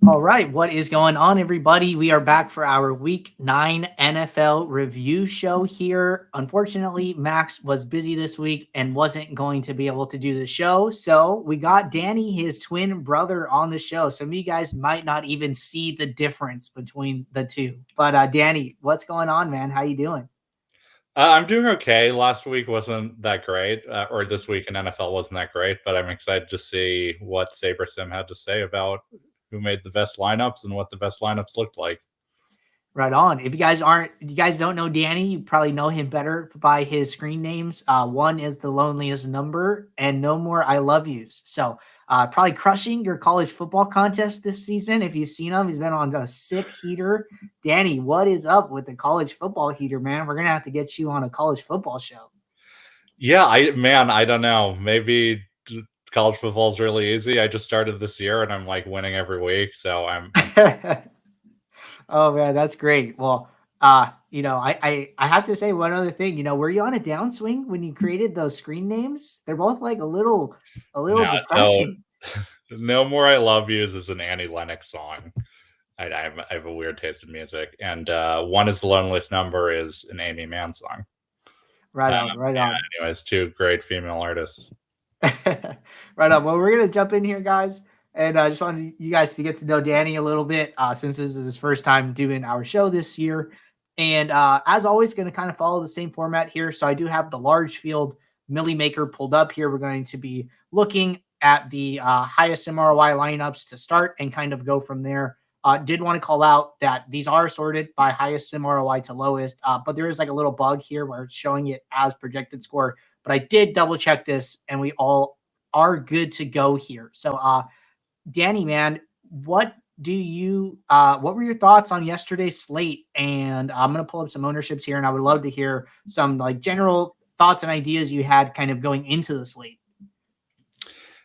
All right, what is going on, everybody? We are back for our Week 9 NFL review show here. Unfortunately, Max was busy this week and wasn't going to be able to do the show. So we got Danny, his twin brother, on the show. Some of you guys might not even see the difference between the two. But Danny, what's going on, man? How you doing? I'm doing okay. Last week wasn't that great, or this week in NFL wasn't that great, but I'm excited to see what SaberSim had to say about who made the best lineups and what the best lineups looked like. Right on. If you guys don't know Danny, you probably know him better by his screen names. One is the loneliest number, and no more I love yous. So probably crushing your college football contest this season. If you've seen him, he's been on a sick heater. Danny, what is up with the college football heater, man? We're gonna have to get you on a college football show. Yeah, I don't know. Maybe college football is really easy. I just started this year and I'm like winning every week, so I'm Oh man, that's great. Well, I have to say one other thing. Were you on a downswing when you created those screen names? They're both like a little no. So depressing. no more I love yous is an Annie Lennox song. I have a weird taste in music, and one is the loneliest number is an Amy Mann song. Right on, right on. Anyways, two great female artists. Right on. Well, we're gonna jump in here, guys, and I just wanted you guys to get to know Danny a little bit, since this is his first time doing our show this year. And as always, going to kind of follow the same format here. So I do have the large field Millie Maker pulled up here. We're going to be looking at the highest Sim ROI lineups to start and kind of go from there. Did want to call out that these are sorted by highest Sim ROI to lowest, but there is like a little bug here where it's showing it as projected score. But I did double check this, and we all are good to go here. So, Danny, man, what what were your thoughts on yesterday's slate? And I'm gonna pull up some ownerships here, and I would love to hear some like general thoughts and ideas you had kind of going into the slate.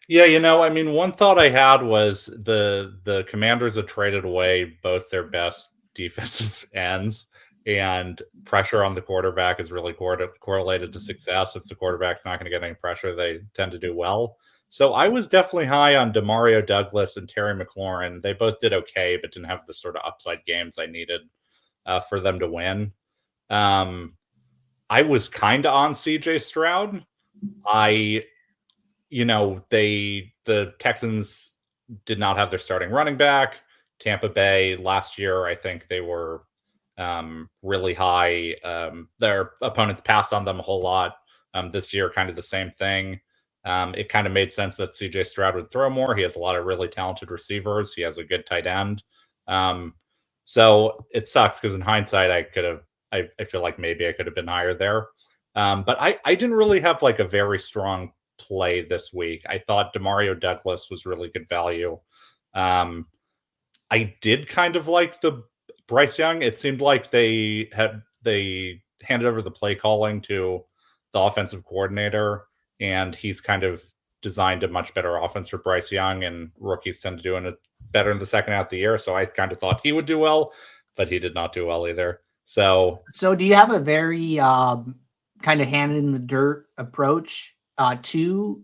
Yeah, I mean, one thought I had was the Commanders have traded away both their best defensive ends, and pressure on the quarterback is really correlated to success. If the quarterback's not going to get any pressure, they tend to do well. So I was definitely high on Demario Douglas and Terry McLaurin. They both did okay, but didn't have the sort of upside games I needed for them to win. I was kind of on CJ Stroud. I the Texans did not have their starting running back. Tampa Bay last year, I think they were really high. Their opponents passed on them a whole lot. This year, kind of the same thing. It kind of made sense that CJ Stroud would throw more. He has a lot of really talented receivers. He has a good tight end. So it sucks because in hindsight, I feel like maybe I could have been higher there. But I didn't really have like a very strong play this week. I thought Demario Douglas was really good value. I did kind of like the Bryce Young. It seemed like they handed over the play calling to the offensive coordinator, and he's kind of designed a much better offense for Bryce Young, and rookies tend to do it better in the second half of the year. So I kind of thought he would do well, but he did not do well either. So do you have a very kind of hand in the dirt approach to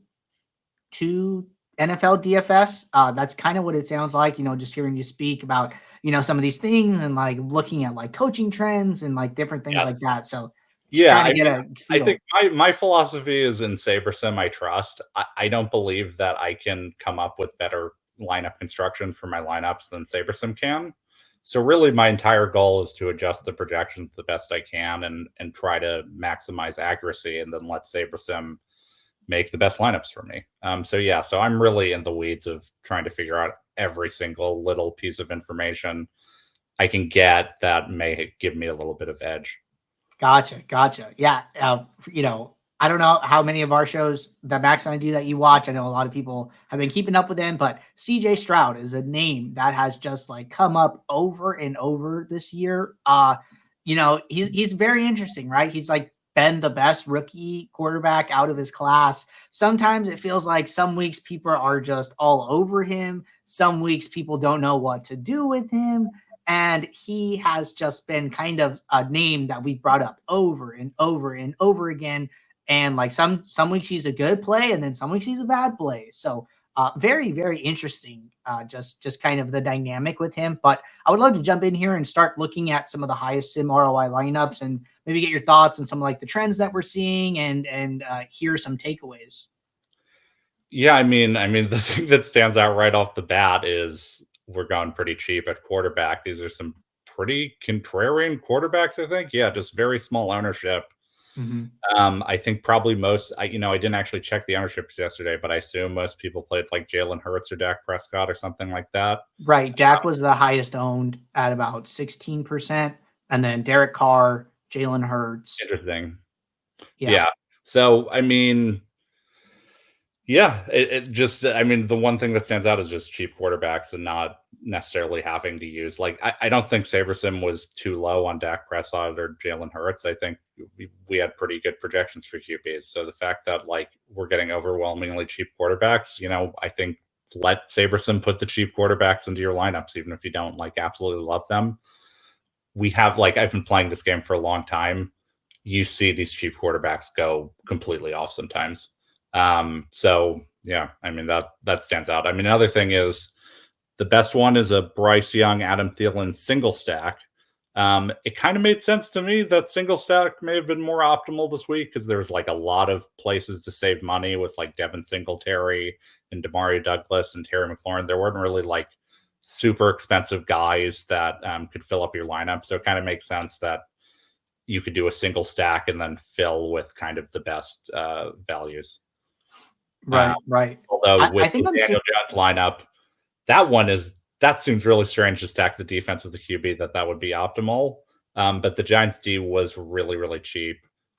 NFL DFS? That's kind of what it sounds like, just hearing you speak about, some of these things and like looking at like coaching trends and like different things like that. So just yeah, trying to get a feel. I think my philosophy is in SaberSim I trust. I don't believe that I can come up with better lineup construction for my lineups than SaberSim can. So really my entire goal is to adjust the projections the best I can and try to maximize accuracy, and then let SaberSim make the best lineups for me. So I'm really in the weeds of trying to figure out every single little piece of information I can get that may give me a little bit of edge. Gotcha. Yeah. I don't know how many of our shows that Max and I do that you watch. I know a lot of people have been keeping up with them, but CJ Stroud is a name that has just like come up over and over this year. He's very interesting, right? He's like been the best rookie quarterback out of his class. Sometimes it feels like some weeks people are just all over him. Some weeks people don't know what to do with him. And he has just been kind of a name that we've brought up over and over and over again. And like some weeks he's a good play, and then some weeks he's a bad play. So very, very interesting. Just kind of the dynamic with him. But I would love to jump in here and start looking at some of the highest sim ROI lineups and maybe get your thoughts on some like the trends that we're seeing and hear some takeaways. Yeah, the thing that stands out right off the bat is we're going pretty cheap at quarterback. These are some pretty contrarian quarterbacks, I think. Yeah, just very small ownership. Mm-hmm. I think probably I didn't actually check the ownerships yesterday, but I assume most people played like Jalen Hurts or Dak Prescott or something like that. Right. Dak was the highest owned at about 16%. And then Derek Carr, Jalen Hurts. Interesting. Yeah. Yeah. So, yeah, it just, the one thing that stands out is just cheap quarterbacks and not necessarily having to use, like, I don't think SaberSim was too low on Dak Prescott or Jalen Hurts. I think we had pretty good projections for QBs. So the fact that, like, we're getting overwhelmingly cheap quarterbacks, I think let SaberSim put the cheap quarterbacks into your lineups, even if you don't, like, absolutely love them. We have, like, I've been playing this game for a long time. You see these cheap quarterbacks go completely off sometimes. So yeah, that stands out. Another thing is the best one is a Bryce Young, Adam Thielen single stack. It kind of made sense to me that single stack may have been more optimal this week because there's like a lot of places to save money with like Devin Singletary and Demario Douglas and Terry McLaurin. There weren't really like super expensive guys that could fill up your lineup. So it kind of makes sense that you could do a single stack and then fill with kind of the best values. Right. Right. Although with I think the I'm Daniel Jones lineup, that seems really strange to stack the defense with the QB that would be optimal. But the Giants D was really, really cheap.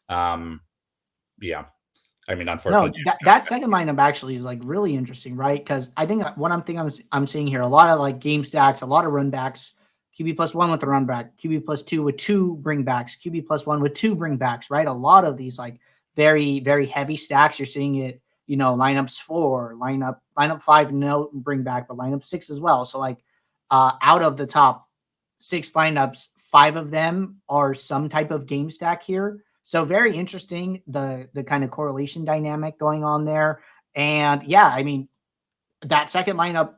Yeah. No, Unfortunately, that second lineup actually is like really interesting, right? Because I think what I'm seeing here, a lot of like game stacks, a lot of run backs, QB plus one with a run back, QB plus two with two bring backs, QB plus one with two bring backs, right? A lot of these like very, very heavy stacks. You're seeing it, lineups four, lineup five, no bring back, but lineup six as well. So like out of the top six lineups, five of them are some type of game stack here. So very interesting, the kind of correlation dynamic going on there. And yeah, that second lineup,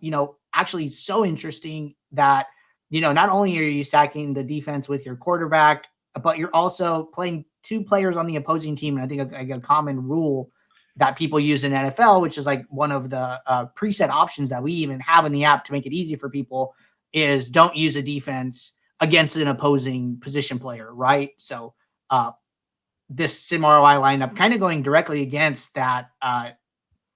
actually so interesting that, not only are you stacking the defense with your quarterback, but you're also playing two players on the opposing team. And I think it's like a common rule that people use in NFL, which is like one of the preset options that we even have in the app to make it easy for people is don't use a defense against an opposing position player, right? So this Sim ROI lineup kind of going directly against that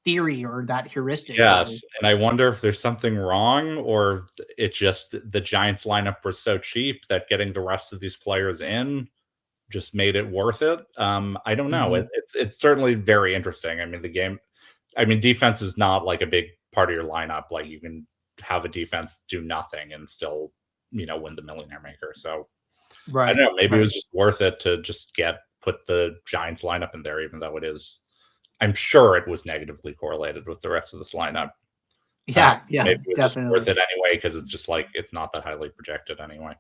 theory or that heuristic. yes. Really. And I wonder if there's something wrong or it just the Giants lineup was so cheap that getting the rest of these players in just made it worth it. I don't know. Mm-hmm. It's certainly very interesting. The game. Defense is not like a big part of your lineup. Like you can have a defense do nothing and still, win the Millionaire Maker. So I Right. don't know. Maybe it Right. was just worth it to just put the Giants lineup in there, even though it is. I'm sure it was negatively correlated with the rest of this lineup. Yeah. Yeah. Maybe it was just Definitely. worth it anyway because it's just like it's not that highly projected anyway.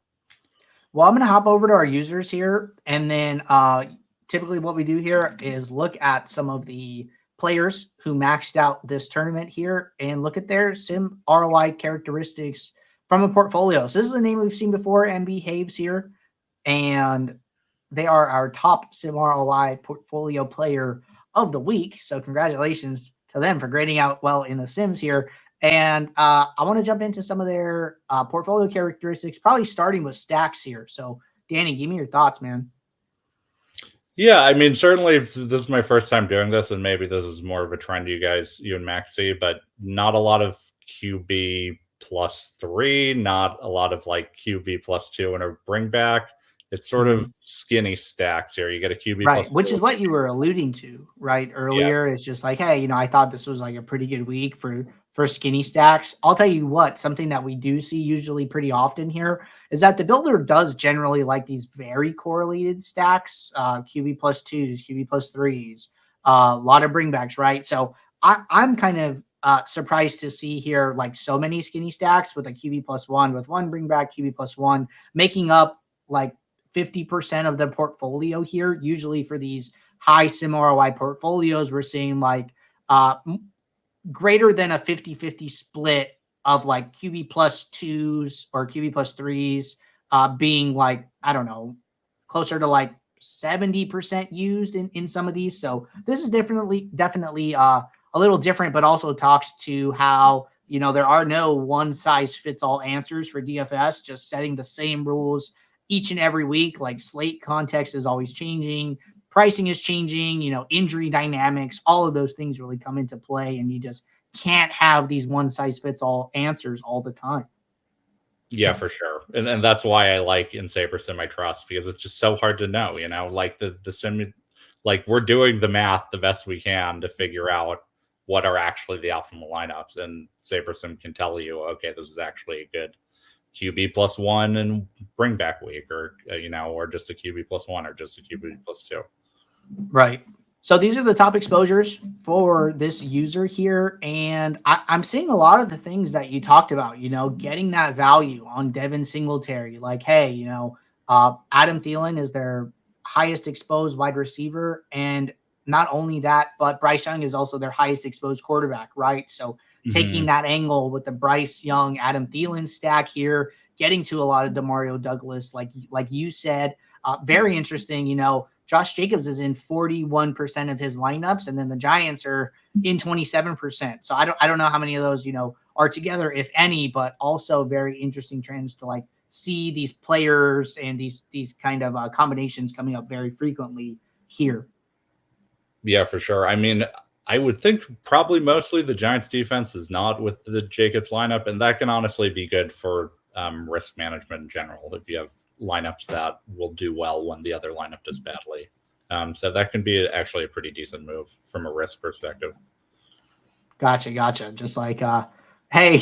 Well, I'm going to hop over to our users here. And then typically what we do here is look at some of the players who maxed out this tournament here and look at their Sim ROI characteristics from a portfolio. So this is a name we've seen before, MB Habes here. And they are our top Sim ROI portfolio player of the week. So congratulations to them for grading out well in the Sims here. And I want to jump into some of their portfolio characteristics, probably starting with stacks here. So, Danny, give me your thoughts, man. Yeah, certainly this is my first time doing this, and maybe this is more of a trend you and Max see, but not a lot of QB +3, not a lot of like QB +2 and a bring back. It's sort of skinny stacks here. You get a QB right, which +2. is what you were alluding to right earlier. It's just like, hey, I thought this was like a pretty good week for skinny stacks. I'll tell you what, something that we do see usually pretty often here is that the builder does generally like these very correlated stacks, QB +2s, QB +3s, a lot of bringbacks, right? So I'm kind of surprised to see here like so many skinny stacks with a QB +1 with one bringback, QB +1, making up like 50% of the portfolio here. Usually for these high Sim ROI portfolios, we're seeing like greater than a 50-50 split of like QB plus twos or QB plus threes being like, I don't know, closer to like 70% used in some of these. So this is definitely a little different, but also talks to how, there are no one size fits all answers for DFS, just setting the same rules each and every week. Like slate context is always changing. Pricing is changing, injury dynamics, all of those things really come into play. And you just can't have these one size fits all answers all the time. Yeah, for sure. And that's why I like in SaberSim I trust, because it's just so hard to know, like the sim, like we're doing the math the best we can to figure out what are actually the optimal lineups. And SaberSim can tell you, okay, this is actually a good QB plus one and bring back week, or, or just a QB plus one or just a QB plus two. Right. So these are the top exposures for this user here. And I'm seeing a lot of the things that you talked about, getting that value on Devin Singletary. Like, hey, Adam Thielen is their highest exposed wide receiver. And not only that, but Bryce Young is also their highest exposed quarterback, right? So taking that angle with the Bryce Young, Adam Thielen stack here, getting to a lot of DeMario Douglas, like you said, very interesting, Josh Jacobs is in 41% of his lineups, and then the Giants are in 27%. So I don't know how many of those, are together, if any, but also very interesting trends to like see these players and these kind of combinations coming up very frequently here. Yeah, for sure. I mean, I would think probably mostly the Giants defense is not with the Jacobs lineup, and that can honestly be good for risk management in general. If you have lineups that will do well when the other lineup does badly. So that can be actually a pretty decent move from a risk perspective. Gotcha. Just like, hey,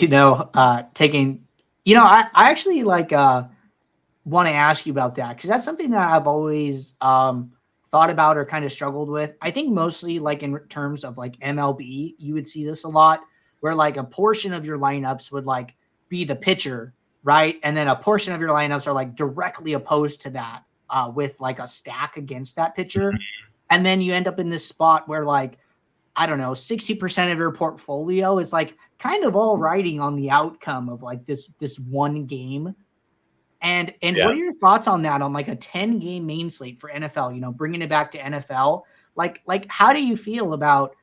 taking, I actually like want to ask you about that, because that's something that I've always thought about or kind of struggled with. I think mostly like in terms of like MLB, you would see this a lot where like a portion of your lineups would like be the pitcher, right? And then a portion of your lineups are like directly opposed to that with like a stack against that pitcher. And then you end up in this spot where like, I don't know, 60% of your portfolio is like kind of all riding on the outcome of like this one game. And what are your thoughts on that, on like a 10-game main slate for NFL, bringing it back to NFL? Like how do you feel about,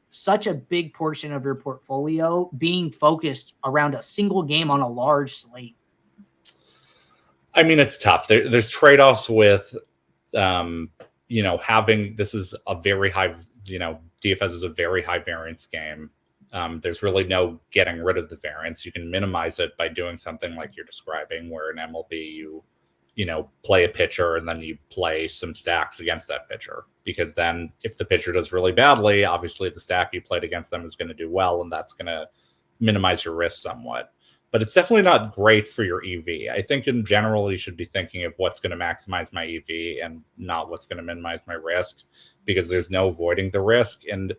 such a big portion of your portfolio being focused around a single game on a large slate? I mean, it's tough. There's trade-offs with, having, this is a very high, DFS is a very high variance game. There's really no getting rid of the variance. You can minimize it by doing something like you're describing, where in MLB you play a pitcher and then you play some stacks against that pitcher, because then if the pitcher does really badly, obviously the stack you played against them is going to do well, and that's going to minimize your risk somewhat. But it's definitely not great for your EV. I think in general, you should be thinking of what's going to maximize my EV and not what's going to minimize my risk, because there's no avoiding the risk. And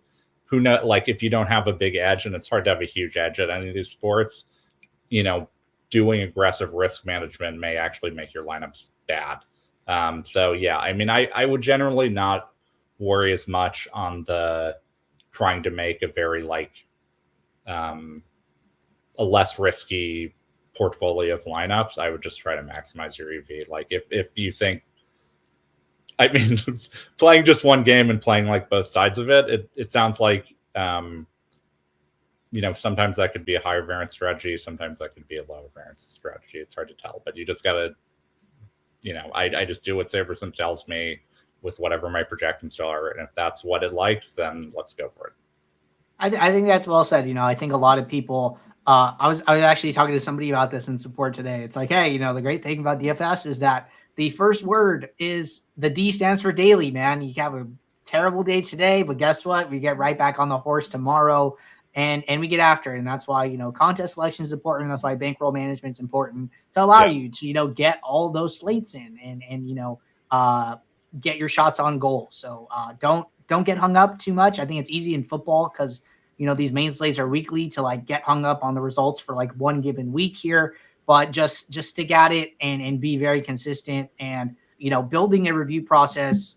who knows, like if you don't have a big edge, and it's hard to have a huge edge at any of these sports, doing aggressive risk management may actually make your lineups bad. So yeah, I mean, I would generally not worry as much on the trying to make a very like a less risky portfolio of lineups. I would just try to maximize your EV. Like if you think, I mean, playing just one game and playing like both sides of it sounds like, sometimes that could be a higher variance strategy. Sometimes that could be a lower variance strategy. It's hard to tell, but you just gotta, I just do what SaberSim tells me with whatever my projections are. And if that's what it likes, then let's go for it. I think that's well said. I think a lot of people, I was actually talking to somebody about this in support today. It's like, hey, the great thing about DFS is that the first word is the D stands for daily, man. You have a terrible day today, but guess what? We get right back on the horse tomorrow, and we get after it. And that's why, contest selection is important. That's why bankroll management is important, to allow you to, get all those slates in and get your shots on goal. So don't get hung up too much. I think it's easy in football because, these main slates are weekly to like get hung up on the results for like one given week here, but just stick at it and be very consistent, and, building a review process,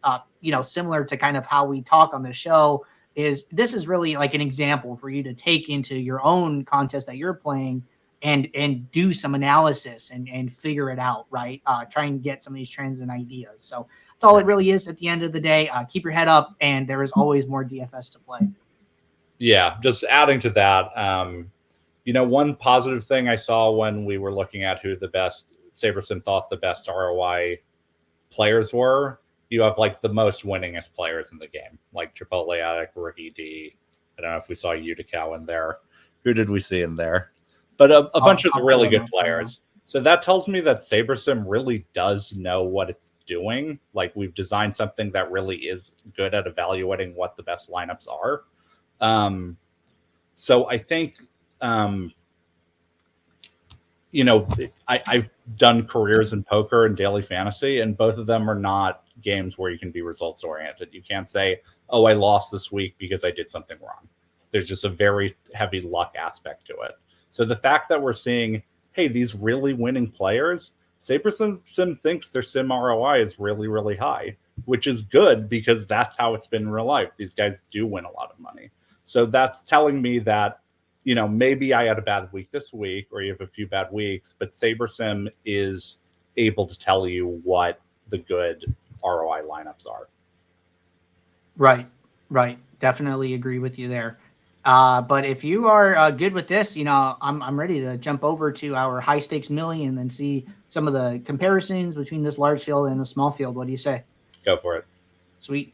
similar to kind of how we talk on the show, is this is really like an example for you to take into your own contest that you're playing and do some analysis and figure it out, right? Try and get some of these trends and ideas. So that's all it really is at the end of the day. Keep your head up, and there is always more DFS to play. Yeah, just adding to that, one positive thing I saw when we were looking at who the best SaberSim thought the best ROI players were, you have like the most winningest players in the game, like Chipotle Addict, Rookie D. I don't know if we saw Utica in there. Who did we see in there? But a bunch of the really good players. So that tells me that SaberSim really does know what it's doing. Like we've designed something that really is good at evaluating what the best lineups are. So I think, I've done careers in poker and daily fantasy, and both of them are not games where you can be results oriented. You can't say, oh, I lost this week because I did something wrong. There's just a very heavy luck aspect to it. So the fact that we're seeing, hey, these really winning players, SaberSim thinks their Sim ROI is really, really high, which is good because that's how it's been in real life. These guys do win a lot of money. So that's telling me that, maybe I had a bad week this week, or you have a few bad weeks, but SaberSim is able to tell you what the good ROI lineups are. Right. Definitely agree with you there. But if you are good with this, I'm ready to jump over to our high stakes million and see some of the comparisons between this large field and the small field. What do you say? Go for it. Sweet.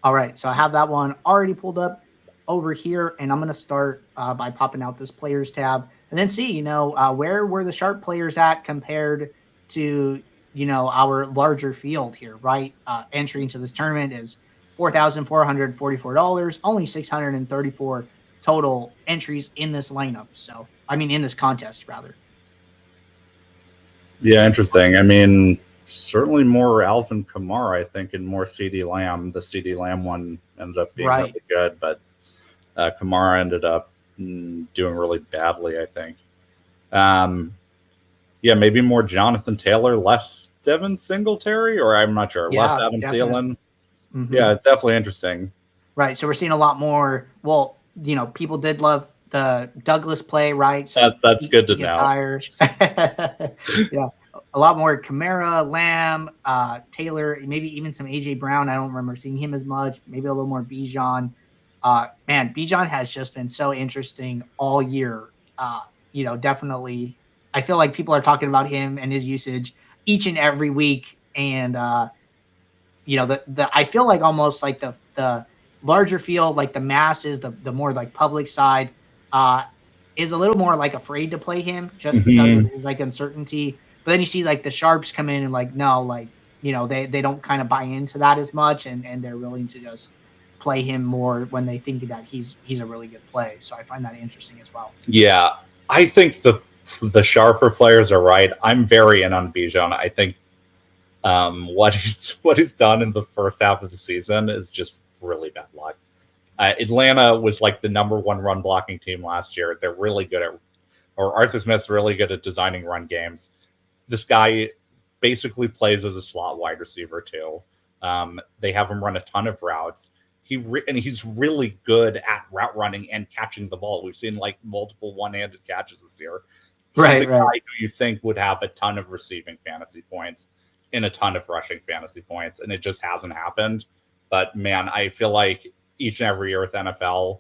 All right. So I have that one already pulled up over here, and I'm going to start by popping out this players tab and then see, where were the sharp players at compared to, our larger field here, right? Entry into this tournament is $4,444, only 634 total entries in this lineup. So, in this contest, rather. Yeah, interesting. I mean, certainly more Alvin Kamara, I think, and more CD Lamb. The CD Lamb one ended up being really good, but Kamara ended up doing really badly, I think. Maybe more Jonathan Taylor, less Devin Singletary, or I'm not sure. Less Adam Thielen. Mm-hmm. Yeah, it's definitely interesting. Right. So we're seeing a lot more. Well, people did love the Douglas play, right? So that's good to know. Yeah. A lot more Kamara, Lamb, Taylor, maybe even some AJ Brown. I don't remember seeing him as much. Maybe a little more Bijan. Bijan has just been so interesting all year. Definitely. I feel like people are talking about him and his usage each and every week. And, I feel like almost like the larger field, like the masses, the more like public side, is a little more like afraid to play him just because of his like uncertainty. But then you see like the sharps come in and like, no, like, they don't kind of buy into that as much, and they're willing to just play him more when they think that he's a really good play. So I find that interesting as well. Yeah, I think the sharper players are right. I'm very in on Bijan. I think what he's done in the first half of the season is just really bad luck. Atlanta was like the number one run blocking team last year. They're really good Arthur Smith's really good at designing run games. This guy basically plays as a slot wide receiver too. They have him run a ton of routes. He's really good at route running and catching the ball. We've seen like multiple one-handed catches this year. He's a guy who you think would have a ton of receiving fantasy points and a ton of rushing fantasy points, and it just hasn't happened. But man, I feel like each and every year with NFL,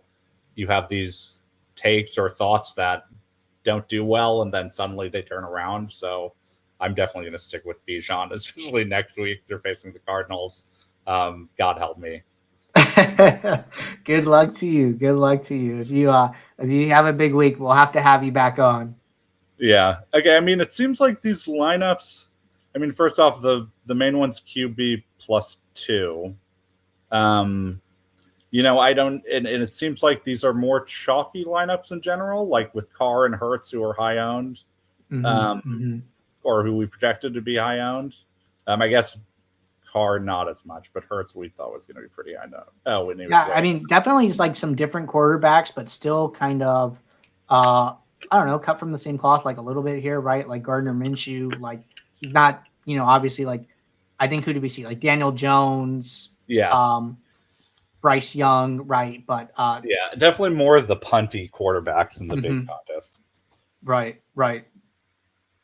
you have these takes or thoughts that don't do well, and then suddenly they turn around. So I'm definitely going to stick with Bijan, especially next week. They're facing the Cardinals. God help me. Good luck to you. If you have a big week, we'll have to have you back on. Yeah. Okay. I mean, it seems like these lineups. I mean, first off, the main one's QB +2. I don't, and it seems like these are more chalky lineups in general, like with Carr and Hurts, who are high owned, or who we projected to be high owned. I guess Carr not as much, but Hurts we thought was going to be pretty high owned. I mean, definitely just like some different quarterbacks, but still kind of, I don't know, cut from the same cloth, like a little bit here, right? Like Gardner Minshew, like he's not, obviously like, I think who did we see? Like Daniel Jones. Yes. Bryce Young, right? But yeah, definitely more of the punty quarterbacks in the big mm-hmm. contest. Right.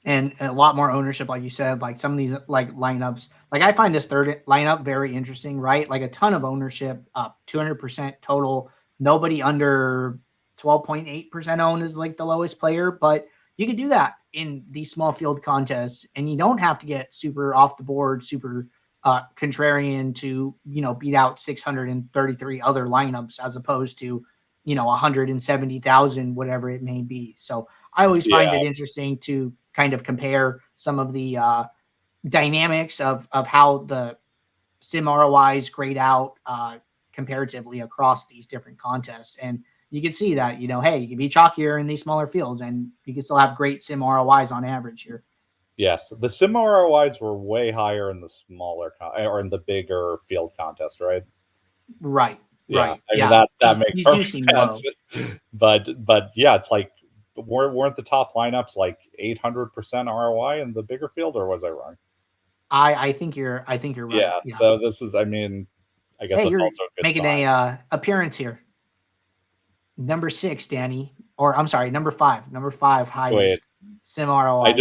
And a lot more ownership, like you said, like some of these like lineups. Like I find this third lineup very interesting, right? Like a ton of ownership, 200% total. Nobody under 12.8% owned is like the lowest player, but you could do that in these small field contests, and you don't have to get super off the board, super contrarian to beat out 633 other lineups as opposed to 170,000, whatever it may be. So I always find it interesting to kind of compare some of the dynamics of how the sim ROIs grade out comparatively across these different contests. And you can see that, hey, you can be chalkier in these smaller fields and you can still have great sim ROIs on average here. Yes, the sim ROIs were way higher in the smaller or in the bigger field contest, right? Right. Yeah, I mean Yeah. that makes These do perfect seem sense. low. But yeah, it's like weren't the top lineups like 800% ROI in the bigger field, or was I wrong? I think you're right. Yeah. Yeah. So this is, I mean, I guess Hey, that's you're also a good making sign. a appearance here. Number 6, Danny, or I'm sorry, number 5. Number 5 Sweet. highest sim ROI here.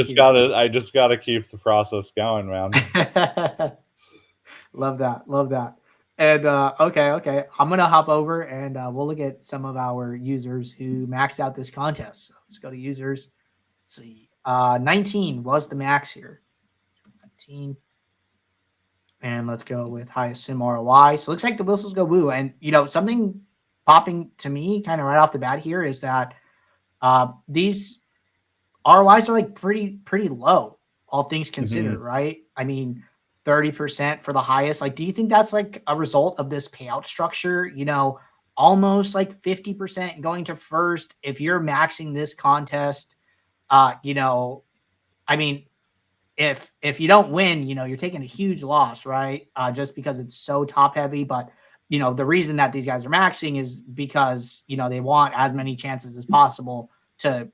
I just gotta keep the process going, man. Love that. And okay, I'm gonna hop over and we'll look at some of our users who maxed out this contest. So let's go to users. Let's see. 19 was the max here. 19. And let's go with highest sim ROI. So it looks like the whistles go woo. And something popping to me kind of right off the bat here is that these ROIs are like pretty low, all things considered, right? I mean, 30% for the highest. Like, do you think that's like a result of this payout structure? Almost like 50% going to first. If you're maxing this contest, I mean, if you don't win, you're taking a huge loss, right? Just because it's so top heavy. But the reason that these guys are maxing is because they want as many chances as possible to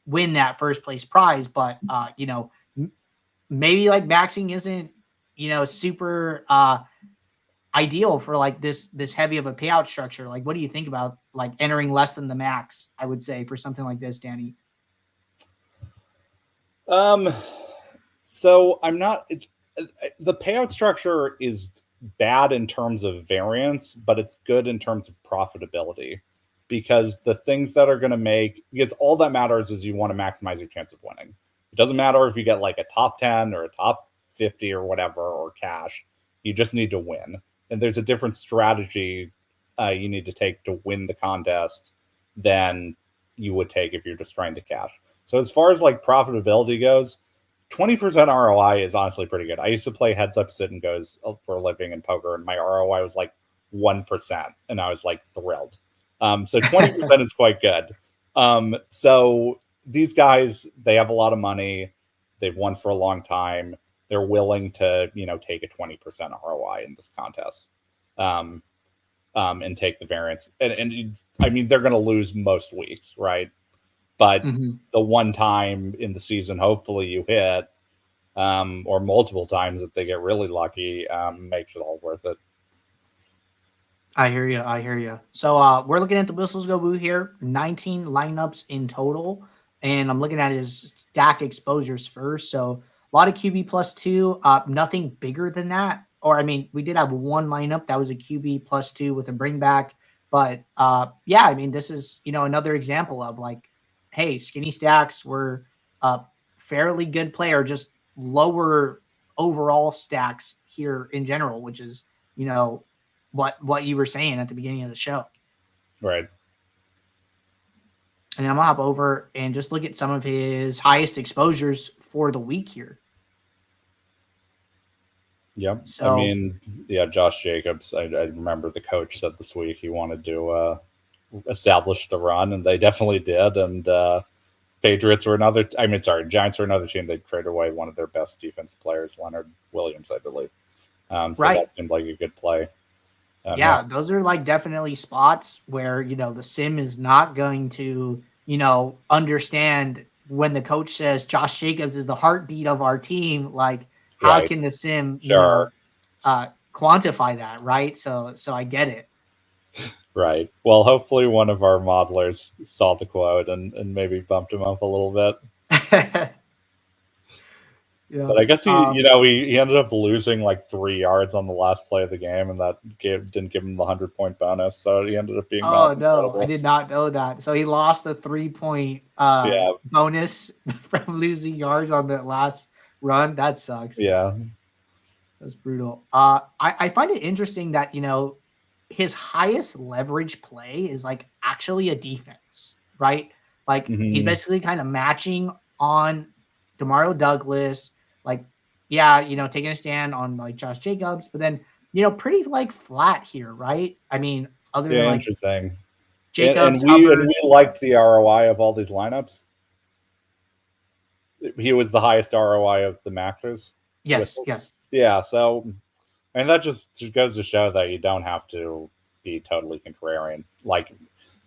win that first place prize. But maybe like maxing isn't super ideal for like this heavy of a payout structure. Like, what do you think about like entering less than the max? I would say for something like this, Danny. So I'm not. The payout structure is bad in terms of variance, but it's good in terms of profitability, because the things that are going to because all that matters is you want to maximize your chance of winning. It doesn't matter if you get like a top 10 or a top 50 or whatever, or cash. You just need to win. And there's a different strategy you need to take to win the contest than you would take if you're just trying to cash. So as far as like profitability goes, 20% ROI is honestly pretty good. I used to play heads up sit and goes for a living in poker, and my ROI was like 1%, and I was like thrilled. So 20% is quite good. So these guys, they have a lot of money. They've won for a long time. They're willing to, take a 20% ROI in this contest, and take the variance. And I mean, they're going to lose most weeks, right? But the one time in the season, hopefully you hit, or multiple times if they get really lucky, makes it all worth it. I hear you. So we're looking at the whistles go woo here. 19 lineups in total, and I'm looking at his stack exposures first. So a lot of QB +2. Nothing bigger than that. Or I mean, we did have one lineup that was a QB +2 with a bring back. But yeah, I mean, this is another example of like, hey, skinny stacks were a fairly good player, just lower overall stacks here in general, which is what you were saying at the beginning of the show. Right. And then I'm gonna hop over and just look at some of his highest exposures for the week here. Yep. So, I mean, yeah, Josh Jacobs, I remember the coach said this week he wanted to establish the run, and they definitely did. And Giants were another team they traded away one of their best defensive players, Leonard Williams, I believe. So right. That seemed like a good play. Yeah, those are like definitely spots where, the sim is not going to, understand when the coach says Josh Jacobs is the heartbeat of our team. Like, how Right. can the sim, Sure. quantify that, right? So I get it. Right. Well, hopefully one of our modelers saw the quote and maybe bumped him up a little bit. Yeah. But I guess he ended up losing like 3 yards on the last play of the game, and that didn't give him the 100-point bonus. So he ended up being Oh not no, I incredible. did not know that. So he lost the 3-point Yeah. bonus from losing yards on the last run. That sucks. Yeah. That's brutal. I find it interesting that his highest leverage play is like actually a defense, right? Like he's Hmm. basically kind of matching on Demario Douglas, like taking a stand on like Josh Jacobs, but then pretty like flat here, right? I mean, other than Yeah, like interesting. And Jacobs, we Hubbard. liked the ROI of all these lineups. He was the highest ROI of the maxers. Yes, yes. Yeah, so and that just goes to show that you don't have to be totally contrarian. Like,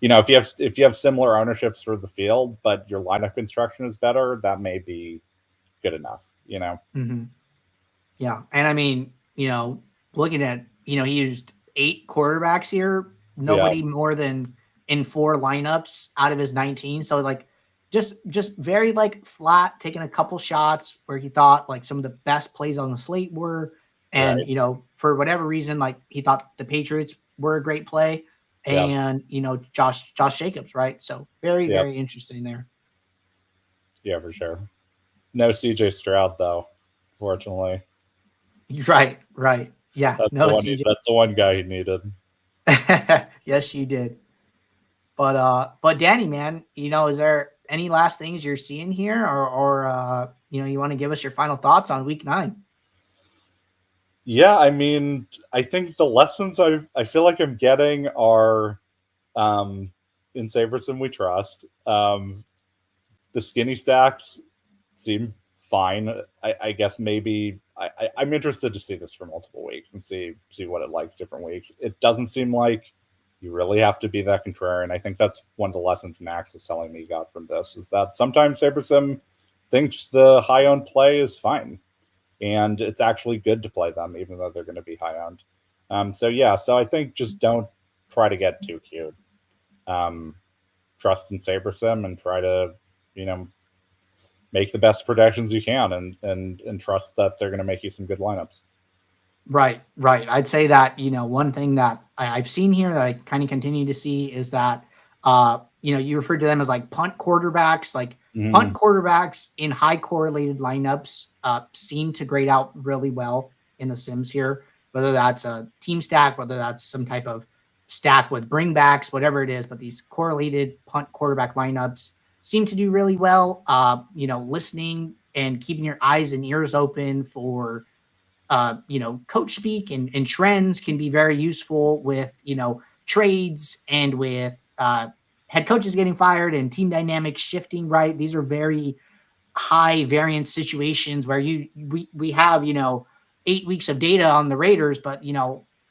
if you have similar ownerships for the field, but your lineup construction is better, that may be good enough. Mm-hmm. Yeah. And I mean, looking at, he used 8 quarterbacks here, Yeah, nobody more than in 4 lineups out of his 19. So like just very like flat, taking a couple shots where he thought like some of the best plays on the slate were. And, right. for whatever reason, like he thought the Patriots were a great play. Yep, And, Josh Jacobs, right? So very, yep, very interesting there. yeah, for sure. No CJ Stroud though, fortunately. Right, right. Yeah. That's the No one. CJ. That's the one guy he needed. Yes, you did. But Danny, man, is there any last things you're seeing here, or you want to give us your final thoughts on week 9? Yeah, I mean, I think the lessons I feel like I'm getting are um, in Saberson we trust. The skinny stacks seem fine. I guess maybe I'm interested to see this for multiple weeks and see what it likes different weeks. It doesn't seem like you really have to be that contrarian. I think that's one of the lessons Max is telling me he got from this is that sometimes Sabersim thinks the high owned play is fine, and it's actually good to play them even though they're going to be high owned. So I think just don't try to get too cute. Um, Trust in Sabersim and try to you know make the best projections you can and trust that they're going to make you some good lineups. Right, right. I'd say that, one thing that I've seen here that I kind of continue to see is that, you referred to them as like punt quarterbacks, like punt Mm-hmm. quarterbacks in high correlated lineups seem to grade out really well in the Sims here, whether that's a team stack, whether that's some type of stack with bringbacks, whatever it is. But these correlated punt quarterback lineups seem to do really well. Listening and keeping your eyes and ears open for coach speak and trends can be very useful with, trades and with head coaches getting fired and team dynamics shifting, right? These are very high variance situations where we have, 8 weeks of data on the Raiders, but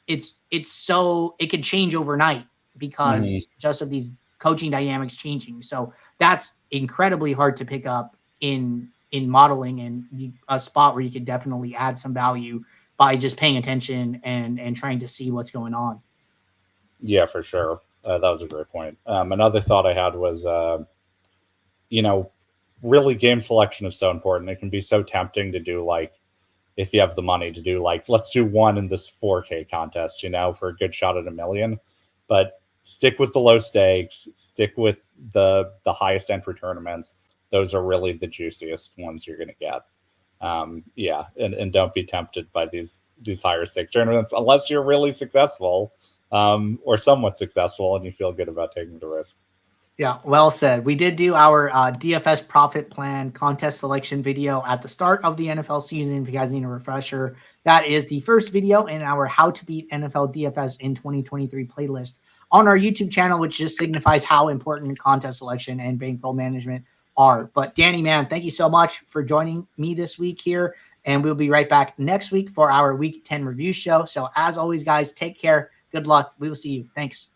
it's so it could change overnight Mm-hmm. because just of these coaching dynamics changing. So that's incredibly hard to pick up in modeling and a spot where you could definitely add some value by just paying attention and trying to see what's going on. Yeah, for sure. That was a great point. Another thought I had was, you know, really game selection is so important. It can be so tempting to do like, if you have the money to do like, let's do one in this 4K contest, for a good shot at $1 million. But stick with the low stakes, stick with the highest entry tournaments. Those are really the juiciest ones you're going to get. Yeah, and don't be tempted by these higher stakes tournaments unless you're really successful, or somewhat successful, and you feel good about taking the risk. Yeah, well said. We did do our DFS profit plan contest selection video at the start of the NFL season. If you guys need a refresher, that is the first video in our How to Beat NFL DFS in 2023 playlist on our YouTube channel, which just signifies how important contest selection and bankroll management are. But Danny, man, thank you so much for joining me this week here. And we'll be right back next week for our Week 10 review show. So as always, guys, take care. Good luck. We will see you. Thanks.